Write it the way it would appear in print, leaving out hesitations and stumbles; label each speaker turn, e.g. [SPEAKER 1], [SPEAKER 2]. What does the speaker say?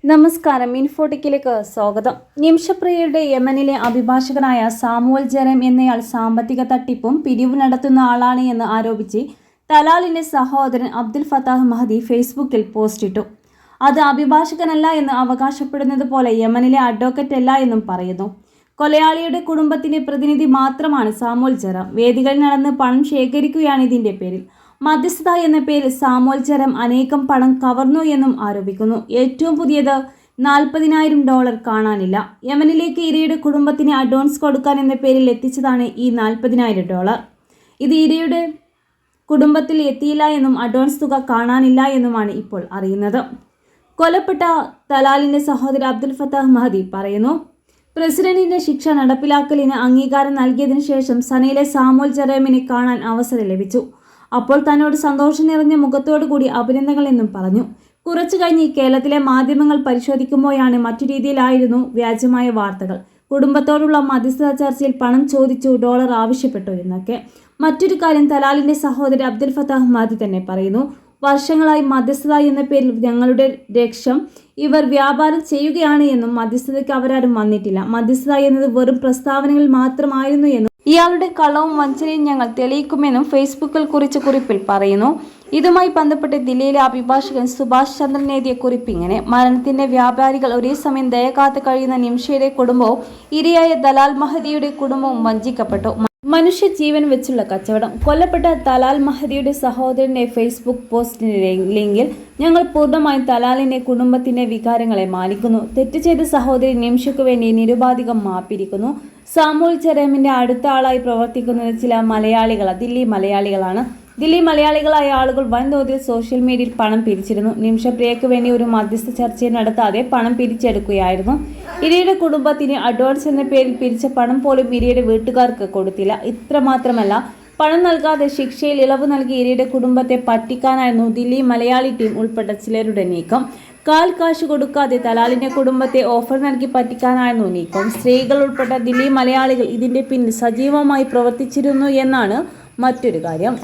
[SPEAKER 1] നമസ്കാരം, ഇൻഫോട്ടിക്കിലേക്ക് സ്വാഗതം. നിമിഷപ്രിയയുടെ യമനിലെ അഭിഭാഷകനായ സാമുവൽ ജെറേം എന്നയാൾ സാമ്പത്തിക തട്ടിപ്പും പിരിവും നടത്തുന്ന ആളാണ് എന്ന് ആരോപിച്ച് തലാലിന്റെ സഹോദരൻ അബ്ദുൽ ഫത്താഹ് മഹദി ഫേസ്ബുക്കിൽ പോസ്റ്റിട്ടു. അത് അഭിഭാഷകനല്ല എന്ന് അവകാശപ്പെടുന്നത് പോലെ യമനിലെ അഡ്വക്കേറ്റ് അല്ല എന്നും പറയുന്നു. കൊലയാളിയുടെ കുടുംബത്തിന്റെ പ്രതിനിധി മാത്രമാണ് സാമുവൽ ജെറേം. വേദികളിൽ നടന്ന് പണം ശേഖരിക്കുകയാണ് ഇതിന്റെ പേരിൽ. മധ്യസ്ഥത എന്ന പേരിൽ സാമുവൽ ജെറേം അനേകം പണം കവർന്നു എന്നും ആരോപിക്കുന്നു. ഏറ്റവും പുതിയത് $40,000 കാണാനില്ല. യമനിലേക്ക് ഇരയുടെ കുടുംബത്തിന് അഡ്വാൻസ് കൊടുക്കാൻ എന്ന പേരിൽ എത്തിച്ചതാണ് ഈ $40,000. ഇത് ഇരയുടെ കുടുംബത്തിൽ എത്തിയില്ല എന്നും അഡ്വാൻസ് തുക കാണാനില്ല എന്നുമാണ് ഇപ്പോൾ അറിയുന്നത്. കൊല്ലപ്പെട്ട തലാലിന്റെ സഹോദരൻ അബ്ദുൽ ഫത്താഹ് മഹദി പറയുന്നു, പ്രസിഡന്റിന്റെ ശിക്ഷ നടപ്പിലാക്കലിന് അംഗീകാരം നൽകിയതിനു ശേഷം സനയിലെ സാമുവൽ ജെറേമിനെ കാണാൻ അവസരം ലഭിച്ചു. അപ്പോൾ തന്നോട് സന്തോഷം നിറഞ്ഞ മുഖത്തോടു കൂടി അഭിനന്ദനങ്ങൾ എന്നും പറഞ്ഞു. കുറച്ചു കഴിഞ്ഞ് കേരളത്തിലെ മാധ്യമങ്ങൾ പരിശോധിക്കുമ്പോഴാണ് മറ്റു രീതിയിലായിരുന്നു വ്യാജമായ വാർത്തകൾ. കുടുംബത്തോടുള്ള മധ്യസ്ഥത ചർച്ചയിൽ പണം ചോദിച്ചു, $, ആവശ്യപ്പെട്ടു എന്നൊക്കെ. മറ്റൊരു കാര്യം തലാലിന്റെ സഹോദരൻ അബ്ദുൽ ഫത്താഹ് മഹദി തന്നെ പറയുന്നു. വർഷങ്ങളായി മധ്യസ്ഥത എന്ന പേരിൽ ഞങ്ങളുടെ ലക്ഷ്യം ഇവർ വ്യാപാരം ചെയ്യുകയാണ് എന്നും മധ്യസ്ഥതയ്ക്ക് അവരാരും വന്നിട്ടില്ല. മധ്യസ്ഥത എന്നത് വെറും പ്രസ്താവനകൾ മാത്രമായിരുന്നു എന്നും ഇയാളുടെ കള്ളവും വഞ്ചനയും ഞങ്ങൾ തെളിയിക്കുമെന്നും ഫേസ്ബുക്കിൽ കുറിച്ച കുറിപ്പിൽ പറയുന്നു. ഇതുമായി ബന്ധപ്പെട്ട് ദില്ലിയിലെ അഭിഭാഷകൻ സുഭാഷ് ചന്ദ്രൻ എഴുതിയ കുറിപ്പ് ഇങ്ങനെ: മരണത്തിന്റെ വ്യാപാരികൾ ഒരേ സമയം ദയ കാത്ത് കഴിയുന്ന നിമിഷയുടെ കുടുംബവും ഇരയായ ദലാൽ മഹദിയുടെ കുടുംബവും വഞ്ചിക്കപ്പെട്ടു. മനുഷ്യ ജീവൻ വെച്ചുള്ള കച്ചവടം. കൊല്ലപ്പെട്ട തലാൽ മഹദിയുടെ സഹോദരന്റെ ഫേസ്ബുക്ക് പോസ്റ്റിന്റെ ലിങ്കിൽ ഞങ്ങൾ പൂർണ്ണമായും തലാലിന്റെ കുടുംബത്തിന്റെ വികാരങ്ങളെ മാനിക്കുന്നു. തെറ്റ് ചെയ്ത സഹോദരി നിമിഷയ്ക്കു വേണ്ടി നിരുപാധികം മാപ്പിരിക്കുന്നു. സാമുവൽ ജെറേമിന്റെ അടുത്ത ആളായി പ്രവർത്തിക്കുന്നത് ചില ദില്ലി മലയാളികളാണ്. ദില്ലി മലയാളികളായ ആളുകൾ വൻതോതിൽ സോഷ്യൽ മീഡിയയിൽ പണം പിരിച്ചിരുന്നു. നിമിഷപ്രിയയ്ക്ക് വേണ്ടി ഒരു മധ്യസ്ഥ ചർച്ചയും നടത്താതെ പണം പിരിച്ചെടുക്കുകയായിരുന്നു. ഇരയുടെ കുടുംബത്തിന് അഡ്വാൻസ് എന്ന പേരിൽ പിരിച്ച പണം പോലും ഇരയുടെ വീട്ടുകാർക്ക് കൊടുത്തില്ല. ഇത്രമാത്രമല്ല, പണം നൽകാതെ ശിക്ഷയിൽ ഇളവ് നൽകി ഇരയുടെ കുടുംബത്തെ പറ്റിക്കാനായിരുന്നു ദില്ലി മലയാളി ടീം ഉൾപ്പെട്ട ചിലരുടെ നീക്കം. കാശ് കൊടുക്കാതെ തലാലിന്റെ കുടുംബത്തെ ഓഫർ നൽകി പറ്റിക്കാനായിരുന്നു നീക്കം. സ്ത്രീകൾ ഉൾപ്പെട്ട ദില്ലി മലയാളികൾ ഇതിന്റെ പിന്നിൽ സജീവമായി പ്രവർത്തിച്ചിരുന്നു എന്നാണ് മറ്റൊരു കാര്യം.